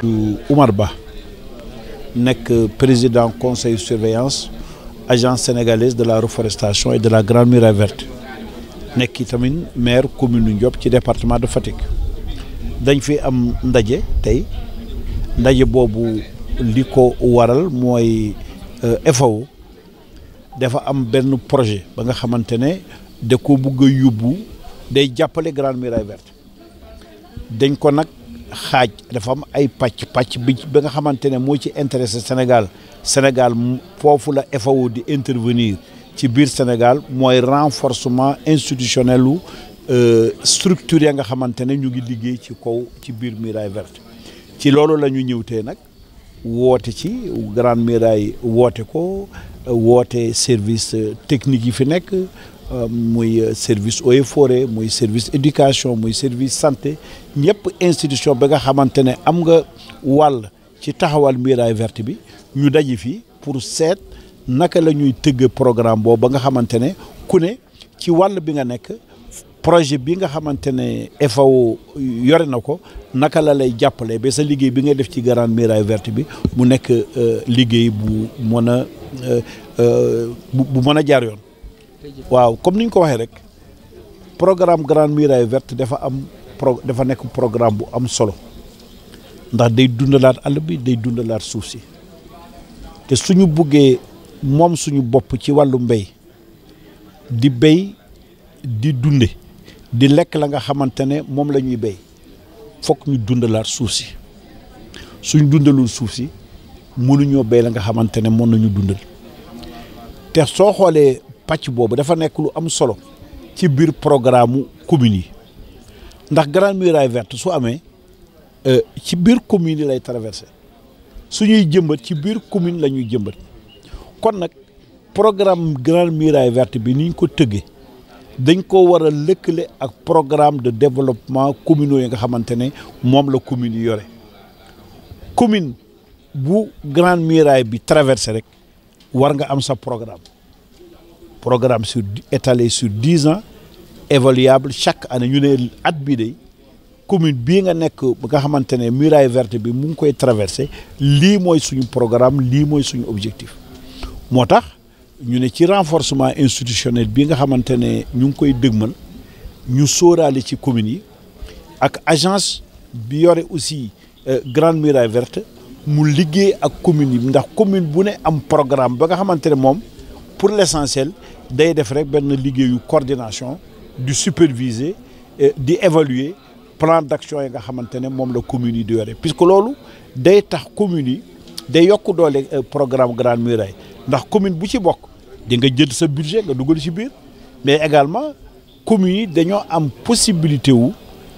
Oumar Ba nekk président conseil surveillance agence sénégalaise de la reforestation et de la Grande Muraille Verte nekk tamit maire commune Ndiop ci département de Fatick dañ fi am ndaje tey ndaje boobu li ko waral mooy FAO dafa am benn projet ba nga xamante ne da ko bëgg a yóbbu day jàppale Grande Muraille Verte dañ ko nag xaaj dafa am ay pàcc bi ba nga xamante ne moo ci intéressé Sénégal foofu la FAO di intervenir ci biir Sénégal mooy renforcement institutionnel lu structure ya nga xamante ne ñu ngi liggéey ci kaw ci biir Muraille Verte ci loolu la ñu ñëw tey nag woote ci Grande Muraille woote ko woote service technique yi fi nekk muy service eaux et forêt muy service éducation muy service santé ñëpp institution ba nga xamante ne am nga wàll ci taxawal Muraille Verte bi ñu daje fii pour seet naka la ñuy tëgg programme boobu ba nga xamante ne ku ne ci wàll bi nga nekk projet bi nga xamante ne FAO yore na ko naka la lay jàppale ba sa liggéey bi nga def ci Grande Muraille Verte bi mu nekk liggéey bu mën a bu mën a jaar yoon. waaw comme ni ñu ko waxee rek programme Grande Muraille Verte dafa nekk programme bu am solo ndax day dundalaat àll bi day dundalaat suuf si te suñu buggee moom suñu bopp ci wàllu mbéy di béy di dunde di lekk la nga xamante ne moom la ñuy béy fokk ñu dundalaat suuf si suñ dundalul suuf si mënuñoo béy la nga xamante ne mën nañu dundal te soo xoolee pàcc boobu dafa nekk lu am solo ci biir programme commune yi ndax Grande Muraille Verte su amee ci biir commune yi lay traversé suñuy jëmbat ci biir commune la ñuy jëmbat kon nag programme Grande Muraille Verte bi ni ñu ko tëggee dañ ko war a lëkkale ak programme de développement communaux yi nga xamante ne moom la commune yi yore commune bu Grande Muraille bi traversé rek war nga am sa programme étalé sur 10 ans évaluable chaque année ñu ne at bii de commune bii nga nekk ba nga xamante ne Muraille Verte bi mu ngi koy traversé lii mooy suñu programme lii mooy suñu objectif moo tax ñu ne ci renforcement institutionnel bi nga xamante ne ñu ngi koy dëgmal ñu sóoraale ci communes yi ak agence bi yore aussi Grande Muraille Verte mu liggéey ak communes yi ndax commune bu ne am programme ba nga xamante ne moom pour l'essentiel day def rek benn liggéeyu coordination du superviser di évaluer plan d'action yi nga xamante ne moom la communes yi di yore puisque loolu day tax communes yi day yokk doole programme Grande Muraille ndax commune bu ci bokk di nga jël sa budget nga dugal ci biir mais également communes yi dañoo am possibilité wu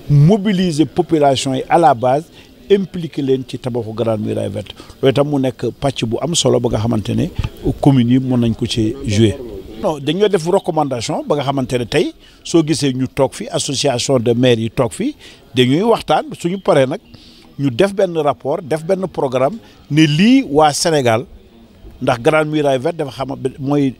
mobiliser population yi à la base impliqué leen ci tabaxu Grande Muraille Verte loolu itam mu nekk pàcc bu am solo ba nga xamante ne communes yi mën nañ ko ci jouer. non dañoo def recommandation ba nga xamante ne tey soo gisee ñu toog fi association de maires yi toog fi dañuy waxtaan suñu paree nag ñu def benn rapport def benn programme ne lii waa Sénégal ndax Grande Muraille Verte dafa xam mooy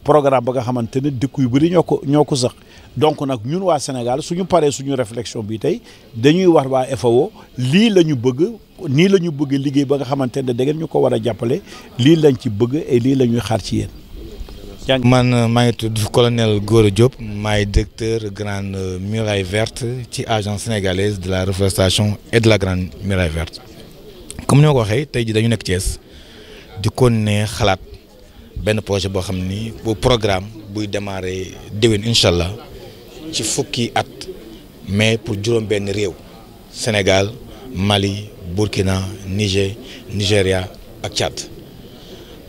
programme ba nga xamante ne dëkk yu bëri ñoo ko sax donc nag ñun waa Sénégal suñu paree suñu réflexion bi tey dañuy wax waa FAO lii la ñu bëgg nii la ñu bëgg liggéey ba nga xamante ne da ngeen ñu ko war a jàppale lii lañ ci bëgg et lii la ñuy xaar ci yéen. man maa ngi tudd colonel Gora Diop maay directeur Grande Muraille Verte ci agence sénégalaise de la reforestation et de la Grande Muraille Verte comme ni ma ko waxee tey ji dañu nekk Thiès di continuer xalaat benn projet boo xam ni bu programme buy démarrer déwén incha allah ci fukki at mais pour juróom benn réew Sénégal Mali Burkina Niger Nigéria ak Tchad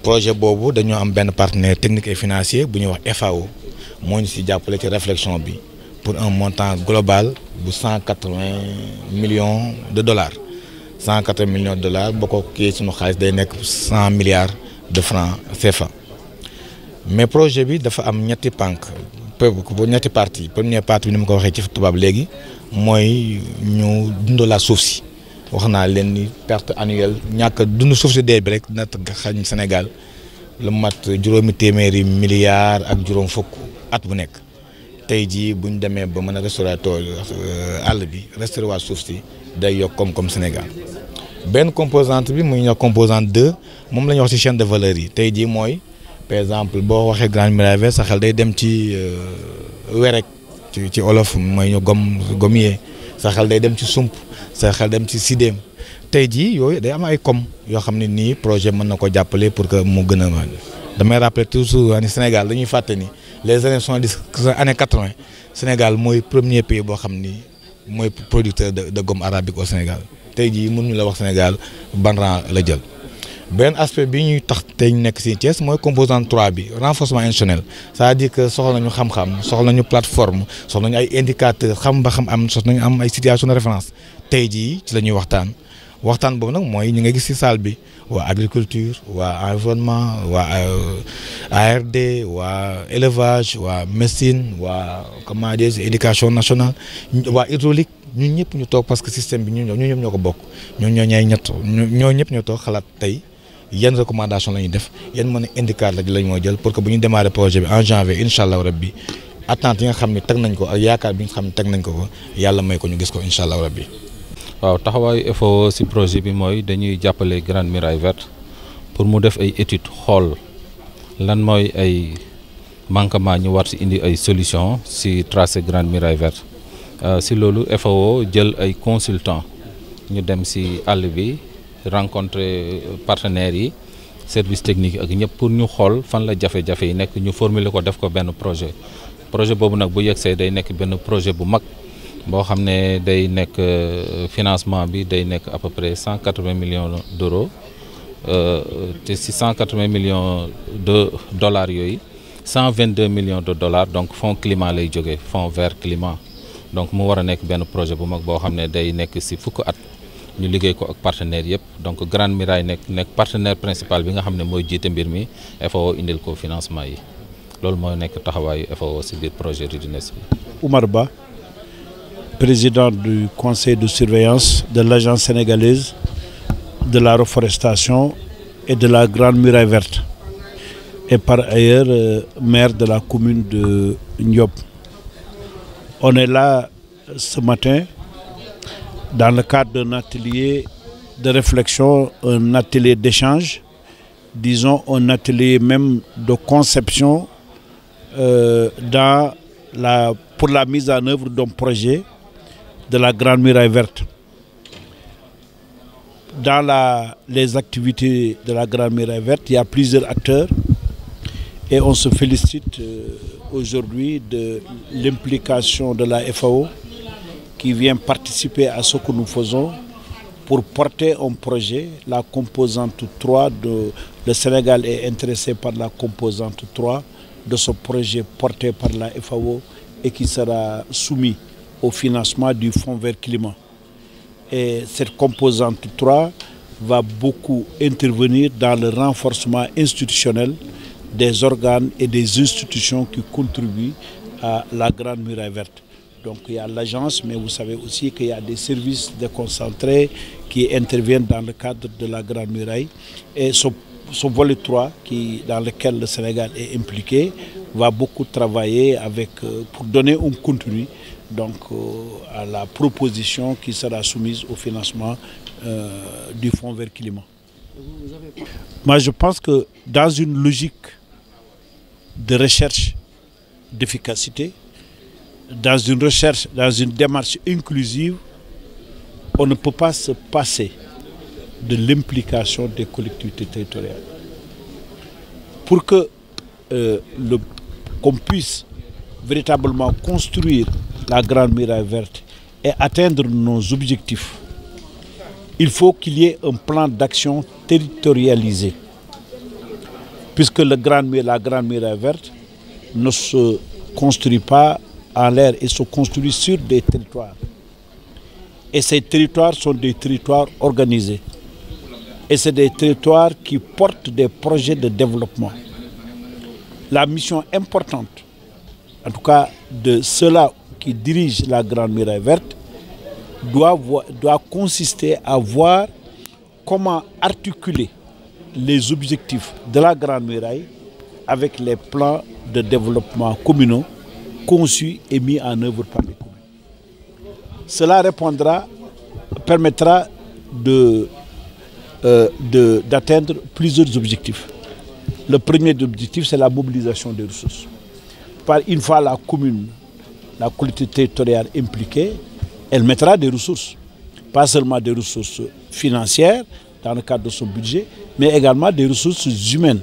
projet boobu dañoo am benn partenaire technique et financier bu ñuy wax FAO moo ñu si jàppale ci réflexion bi pour un montant global bu 180 millions de dollars 180 millions de dollars boo ko kii suñu xaalis day nekk 100 milliards de francs CFA mais projet bi dafa am ñetti partie première partie bi ni ma ko waxee ci tubaab léegi mooy ñu dundal suuf si wax naa leen ni perte annuelle ñàkk dund suuf si dee bi rek dina xañ Sénégal lu mat juróomi téeméeri milliards ak juróom fukk at bu nekk tey jii bu ñu demee ba mën a restaurer tool àll bi restaurer waa suuf si day yokk koom-koom Sénégal benn composante bi muy ñoo composante 2 moom la ñuy wax ci chaîne de valeur yi tey jii mooy par exemple boo waxee Grande Muraille Verte sa xel day dem ci werek ci olof mooy ñu gommier sa xel day dem ci sump sa xel dem ci sidéem tey jii yooyu day am ay yoo xam ne nii projet mën na ko jàppale pour que mu gën a damay rappeler toujours ni Sénégal dañuy fàtte ni les années 70 années 80 Sénégal mooy premier pays boo xam ni mooy producteur de gomme arabique au Sénégal tey jii mënuñu la wax Sénégal ban rang la jël. benn aspect bi ñuy tax tey ñu nekk si Thiès mooy composante 3 bi renforcement institutionnel c'est-à-dire que soxla nañu xam-xam soxla nañu plateforme soxla nañu ay indicateurs xam ba xam am soxla nañu am ay situation de référence tey jii ci la ñuy waxtaan boobu nag mooy ñi nga gis ci salle bi waa agriculture waa environnement waa ARD waa élevage waa médecine waa comment dire éducation nationale waa hydraulique ñun ñëpp ñu toog parce que système bi ñun ñëpp ñoo ko bokk ñoo ñëpp ñoo toog xalaat tey yan recommandation la ñuy def yan mën a indicateur lañ moo jël pour que bu ñu démarrer projet bi en janvier incha allah rabbi attente yi nga xam ne teg nañ ko ak yaakaar bi nga xam ne teg nañ ko yàlla may ko ñu gis ko incha allah rabbi. waaw taxawaayu FAO ci projet bi mooy dañuy jàppale Grande Muraille Verte pour mu def ay études xool lan mooy ay manquement ñu war ci indi ay solution ci tracé Grande Muraille Verte ci loolu FAO jël ay consultants ñu dem ci àll bi rencontrer partenaires yi service technique ak ñëpp pour ñu xool fan la jafe-jafe yi nekk ñu formuler ko def ko benn projet boobu nag bu yegsee day nekk benn projet bu mag boo xam ne day nekk financement bi day nekk à peu près 180 millions d'euros te si 180 millions de dollars yooyu 122 millions de dollars donc fonds climat lay jógee fonds vert climat donc mu war a nekk benn projet bu mag boo xam ne day nekk si fukk at ñu liggéey ko ak partenaires yëpp donc Grande Muraille nekk partenaire principal bi nga xam ne mooy jiite mbir mi FAO indil ko financement yi loolu mooy nekk taxawaayu FAO si biir projet Readiness bi. Oumar Ba, président du conseil de surveillance de l'agence sénégalaise de la reforestation et de la Grande Muraille Verte et par ailleurs maire de la commune de Ndiop. On est là ce matin dans le cadre d'un atelier de réflexion, un atelier d'échange, disons un atelier même de conception pour la mise en œuvre d'un projet de la Grande Muraille Verte. Dans les activités de la Grande Muraille Verte, il y a plusieurs acteurs et on se félicite aujourd'hui de l'implication de la FAO qui vient participer à ce que nous faisons pour porter un projet, la composante 3, le Sénégal est intéressé par la composante 3 de ce projet porté par la FAO et qui sera soumis au financement du Fonds vert climat. Et cette composante 3 va beaucoup intervenir dans le renforcement institutionnel des organes et des institutions qui contribuent à la Grande Muraille Verte. Donc il y a l'agence, mais vous savez aussi qu'il y a des services déconcentrés qui interviennent dans le cadre de la Grande Muraille. Et ce volet 3, dans lequel le Sénégal est impliqué, va beaucoup travailler pour donner un contenu donc, à la proposition qui sera soumise au financement du Fonds vert climat. Moi, je pense que dans une logique de recherche d'efficacité, dans une démarche inclusive, on ne peut pas se passer de l'implication des collectivités territoriales. Pour que qu'on puisse véritablement construire la Grande Muraille Verte et atteindre nos objectifs, il faut qu'il y ait un plan d'action territorialisé. Puisque la Grande Muraille Verte ne se construit pas en l'air, elle se construit sur des territoires. Et ces territoires sont des territoires organisés. Et c'est des territoires qui portent des projets de développement. La mission importante, en tout cas de ceux-là qui dirigent la Grande Muraille Verte, doit consister à voir comment articuler les objectifs de la Grande Muraille avec les plans de développement communaux conçus et mis en œuvre par les communes. Cela permettra de d'atteindre plusieurs objectifs. Le premier objectif, c'est la mobilisation des ressources. Une fois la commune, la collectivité territoriale impliquée, elle mettra des ressources. Pas seulement des ressources financières dans le cadre de son budget, mais également des ressources humaines,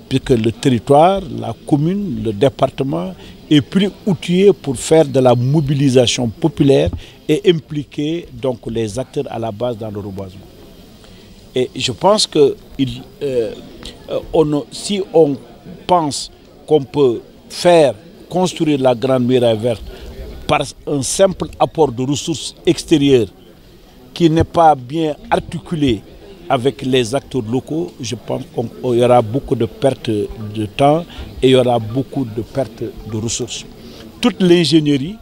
puisque le territoire, la commune, le département est plus outillé pour faire de la mobilisation populaire et impliquer donc les acteurs à la base dans le reboisement. Et je pense que si on pense qu'on peut construire la Grande Muraille Verte par un simple apport de ressources extérieures qui n'est pas bien articulé avec les acteurs locaux, je pense qu'il y aura beaucoup de pertes de temps et il y aura beaucoup de pertes de ressources. Toute l'ingénierie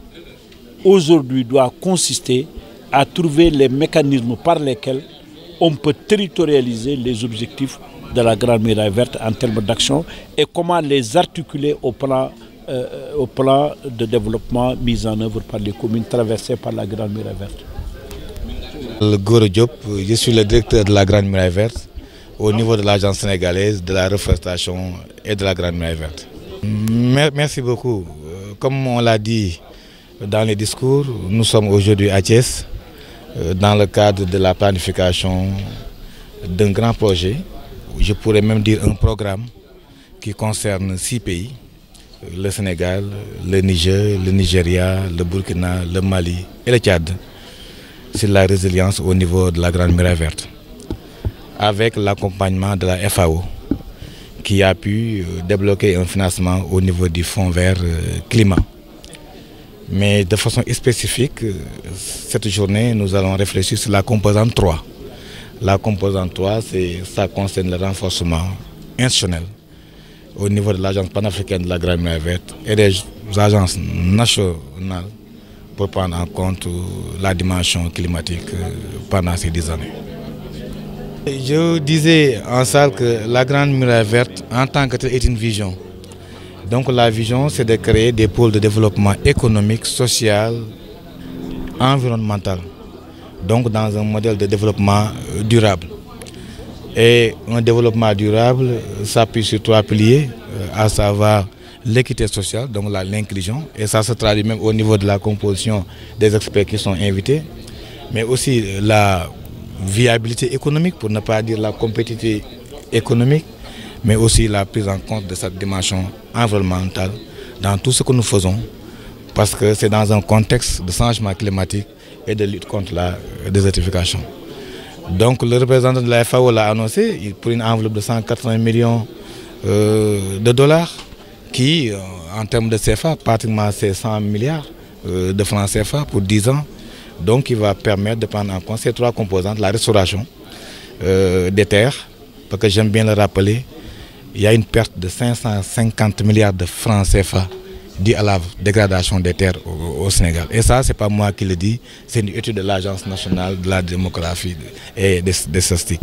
aujourd'hui doit consister à trouver les mécanismes par lesquels on peut territorialiser les objectifs de la Grande Muraille Verte en termes d'action et comment les articuler au plan de développement mis en œuvre par les communes traversées par la Grande Muraille Verte. Gora Diop, je suis le directeur de la Grande Muraille Verte au niveau de l'Agence sénégalaise de la reforestation et de la Grande Muraille Verte. Merci beaucoup. Comme on l'a dit dans les discours, nous sommes aujourd'hui à Thiès dans le cadre de la planification d'un grand projet, je pourrais même dire un programme qui concerne 6 pays, le Sénégal, le Niger, le Nigeria, le Burkina, le Mali et le Tchad, sur la résilience au niveau de la Grande Muraille Verte, avec l'accompagnement de la FAO qui a pu débloquer un financement au niveau du Fonds vert climat. Mais de façon spécifique, cette journée, nous allons réfléchir sur la composante 3. La composante 3, ça concerne le renforcement institutionnel au niveau de l'Agence panafricaine de la Grande Muraille Verte et des agences nationales pour prendre en compte la dimension climatique pendant ces 10 années. Je disais en salle que la Grande Muraille Verte, en tant que telle, est une vision. Donc la vision, c'est de créer des pôles de développement économique, social, environnemental. Donc dans un modèle de développement durable. Et un développement durable s'appuie sur 3 piliers, à savoir l'équité sociale, donc l'inclusion, et ça se traduit même au niveau de la composition des experts qui sont invités, mais aussi la viabilité économique, pour ne pas dire la compétitivité économique, mais aussi la prise en compte de cette dimension environnementale dans tout ce que nous faisons, parce que c'est dans un contexte de changement climatique et de lutte contre la désertification. Donc le représentant de la FAO l'a annoncé pour une enveloppe de 180 millions de dollars, qui en termes de CFA, pratiquement c'est 100 milliards de francs CFA pour 10 ans. Donc il va permettre de prendre en compte ces 3 composantes, la restauration des terres, parce que j'aime bien le rappeler, il y a une perte de 550 milliards de francs CFA due à la dégradation des terres au Sénégal. Et ça, ce n'est pas moi qui le dis, c'est une étude de l'Agence nationale de la démographie et des statistiques.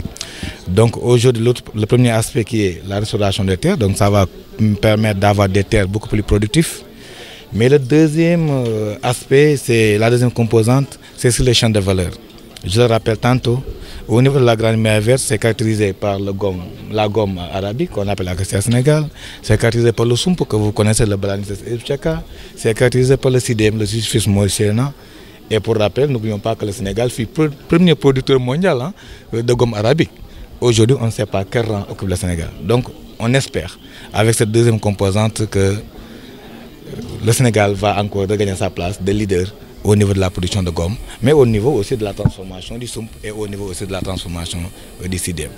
Donc aujourd'hui, le premier aspect qui est la restauration des terres, donc ça va me permettre d'avoir des terres beaucoup plus productives. Mais le deuxième aspect, c'est la deuxième composante, c'est sur les chaînes de valeur. Je le rappelle tantôt, au niveau de la Grande Muraille Verte, c'est caractérisé par la gomme arabique, qu'on appelle Acacia Sénégal, c'est caractérisé par le soumpe, que vous connaissez, le Balanistes Ebchaka, c'est caractérisé par le CIDEM, le Suisse Mauricien. Et pour rappel, n'oublions pas que le Sénégal fut le premier producteur mondial de gomme arabique. Aujourd'hui, on ne sait pas quel rang occupe le Sénégal. Donc, on espère, avec cette deuxième composante, que le Sénégal va encore regagner sa place de leader au niveau de la production de gomme, mais au niveau aussi de la transformation du soumpe et au niveau aussi de la transformation du CIDEM.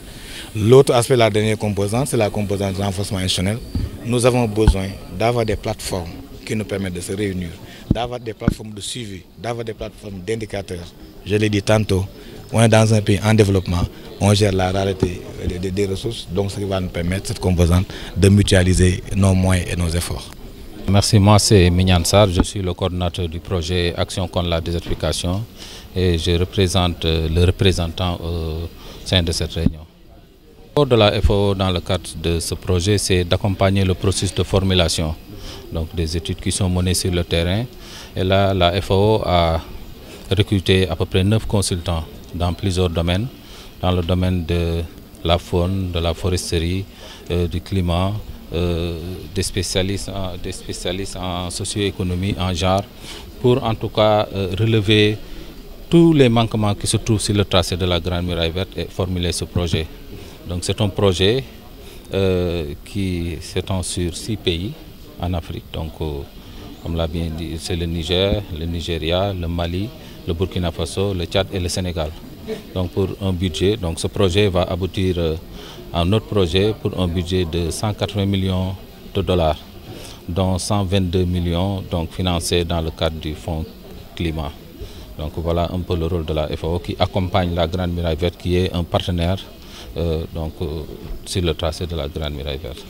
L'autre aspect, la dernière composante, c'est la composante de renforcement institutionnel. Nous avons besoin d'avoir des plateformes qui nous permettent de se réunir, d'avoir des plateformes de suivi, d'avoir des plateformes d'indicateurs. Je l'ai dit tantôt, on est dans un pays en développement, on gère la rareté des ressources, donc ce qui va nous permettre, cette composante, de mutualiser nos moyens et nos efforts. Merci, moi c'est Mignan Sarr, je suis le coordinateur du projet Action contre la désertification et je représente le représentant au sein de cette réunion. Le rôle de la FAO dans le cadre de ce projet, c'est d'accompagner le processus de formulation, donc des études qui sont menées sur le terrain. Et là, la FAO a recruté à peu près 9 consultants dans plusieurs domaines, dans le domaine de la faune, de la foresterie, du climat, des spécialistes en socio-économie, en genre, pour en tout cas relever tous les manquements qui se trouvent sur le tracé de la Grande Muraille Verte et formuler ce projet. Donc c'est un projet qui s'étend sur 6 pays en Afrique. Donc, comme l'a bien dit, c'est le Niger, le Nigeria, le Mali, le Burkina Faso, le Tchad et le Sénégal. Donc pour un budget, donc ce projet va aboutir à un autre projet pour un budget de 180 millions de dollars, dont 122 millions donc, financés dans le cadre du Fonds climat. Donc voilà un peu le rôle de la FAO qui accompagne la Grande Muraille Verte, qui est un partenaire sur le tracé de la Grande Muraille Verte.